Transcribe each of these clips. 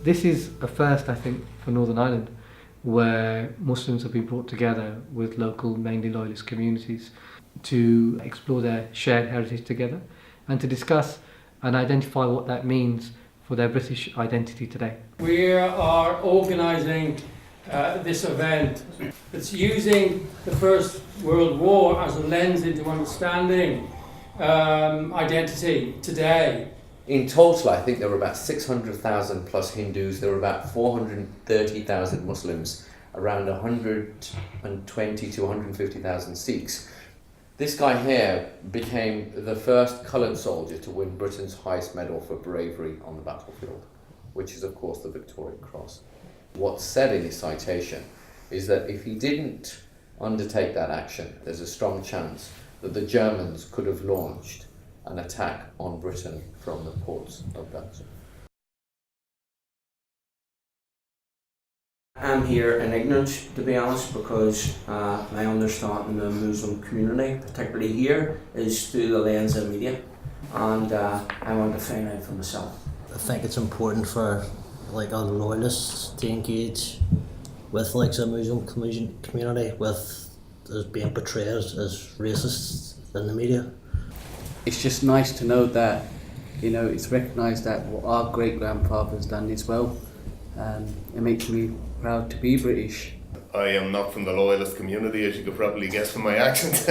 this is a first, I think, for Northern Ireland, where Muslims have been brought together with local, mainly loyalist communities to explore their shared heritage together and to discuss and identify what that means for their British identity today. We are organising this event that's using the First World War as a lens into understanding identity today. In total, I think there were about 600,000 plus Hindus, there were about 430,000 Muslims, around 120 to 150,000 Sikhs. This guy here became the first coloured soldier to win Britain's highest medal for bravery on the battlefield, which is of course the Victoria Cross. What's said in his citation is that if he didn't undertake that action, there's a strong chance that the Germans could have launched an attack on Britain from the ports of Belfast. I'm here in ignorance, to be honest, because my understanding of the Muslim community, particularly here, is through the lens of media, and I want to find out for myself. I think it's important for like our loyalists to engage with like the Muslim community with as being portrayed as racists in the media. It's just nice to know that, you know, it's recognised that what our great grandfathers done as well. It makes me proud to be British. I am not from the loyalist community, as you could probably guess from my accent.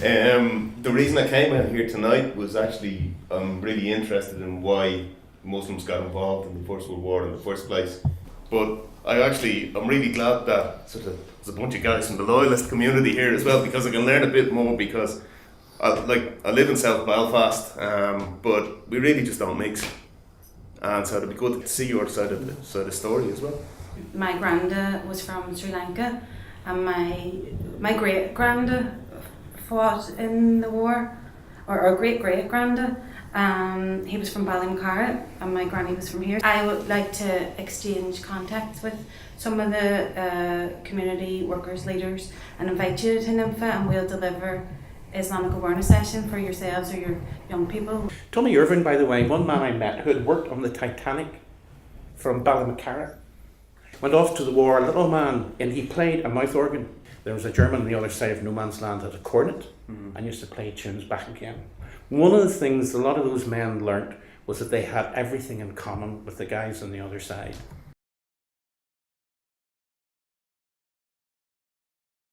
The reason I came out here tonight was actually I'm really interested in why Muslims got involved in the First World War in the first place. But I'm really glad that there's a bunch of guys from the loyalist community here as well, because I can learn a bit more, because I live in South Belfast, but we really just don't mix. And so it'd be good to see your side of the story as well. My granda was from Sri Lanka, and my great granda fought in the war, or great granda. He was from Ballymacarra, and my granny was from here. I would like to exchange contacts with some of the community workers, leaders, and invite you to NIMFA, and we'll deliver Islamic awareness session for yourselves or your young people. Tommy Irving, by the way, one man I met who had worked on the Titanic from Ballymacarra, went off to the war, a little man, and he played a mouth organ. There was a German on the other side of no man's land at a cornet, and used to play tunes back again. One of the things a lot of those men learnt was that they had everything in common with the guys on the other side.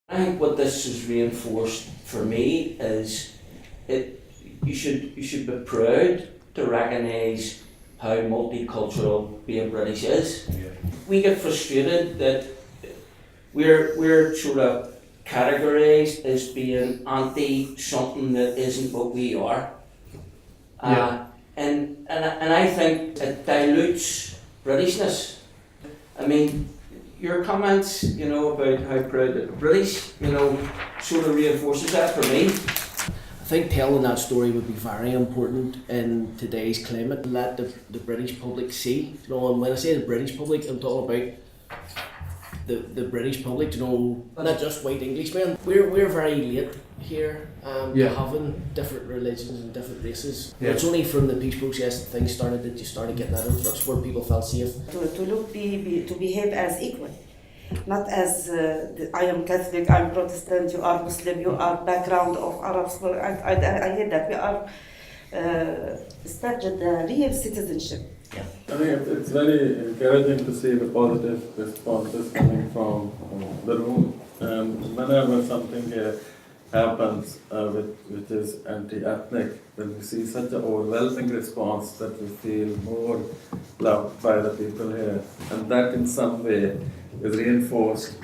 I think what this has reinforced for me is you should be proud to recognise how multicultural being British is. Yeah. We get frustrated that we're sort of categorised as being anti something that isn't what we are. Yeah. And I think it dilutes Britishness. I mean, your comments, you know, about how proud that the British, you know, sort of reinforces that for me. I think telling that story would be very important in today's climate. Let the British public see, you know, and when I say the British public, I'm talking about the British public, you know, not just white Englishmen. We're very late here, having different religions and different races. Yeah. It's only from the peace process that things started that you started getting that influx where people felt safe. To behave as equal, not as I am Catholic, I'm Protestant, you are Muslim, you are background of Arabs. Well, I hear that we are started the real citizenship. Yeah. I think it's very encouraging to see the positive responses coming from the room. Whenever something here happens which is anti-ethnic, then we see such an overwhelming response that we feel more loved by the people here. And that in some way is reinforced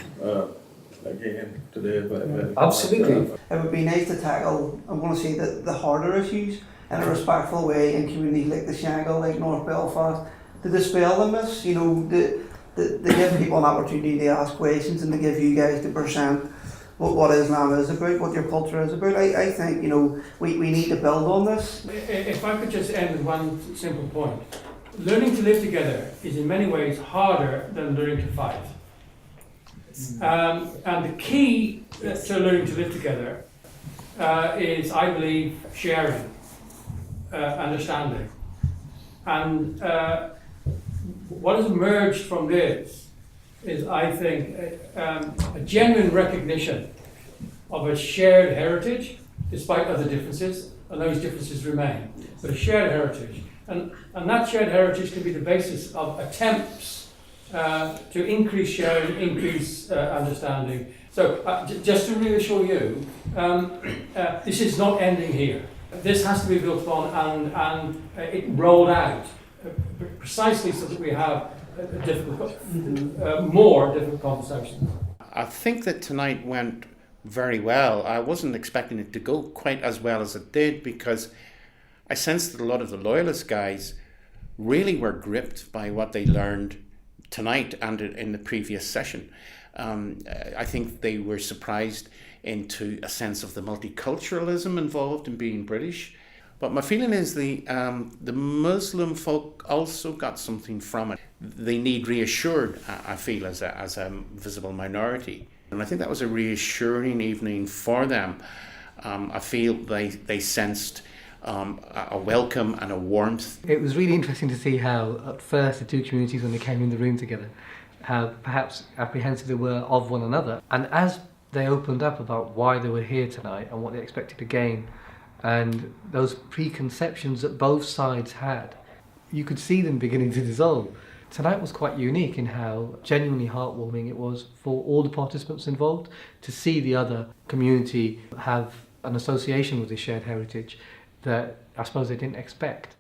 again today by absolutely. It would be nice to tackle, I want to say, the harder issues in a respectful way in communities like the Shangle, like North Belfast, to dispel the myths, you know, to give people an opportunity to ask questions and to give you guys to present what Islam is about, what your culture is about. I think, you know, we need to build on this. If I could just end with one simple point. Learning to live together is in many ways harder than learning to fight. And the key to learning to live together is, I believe, sharing, understanding. And What has emerged from this is, I think, a genuine recognition of a shared heritage, despite other differences, and those differences remain, but a shared heritage. And that shared heritage can be the basis of attempts to increase sharing, increase understanding. So just to reassure you, this is not ending here. This has to be built upon and it rolled out precisely so that we have more difficult conversations. I think that tonight went very well. I wasn't expecting it to go quite as well as it did, because I sensed that a lot of the Loyalist guys really were gripped by what they learned tonight and in the previous session. I think they were surprised into a sense of the multiculturalism involved in being British. But my feeling is the Muslim folk also got something from it. They need reassured, I feel, as a visible minority. And I think that was a reassuring evening for them. I feel they sensed a welcome and a warmth. It was really interesting to see how, at first, the two communities, when they came in the room together, how perhaps apprehensive they were of one another. And as they opened up about why they were here tonight and what they expected to gain, and those preconceptions that both sides had, you could see them beginning to dissolve. Tonight was quite unique in how genuinely heartwarming it was for all the participants involved to see the other community have an association with this shared heritage that I suppose they didn't expect.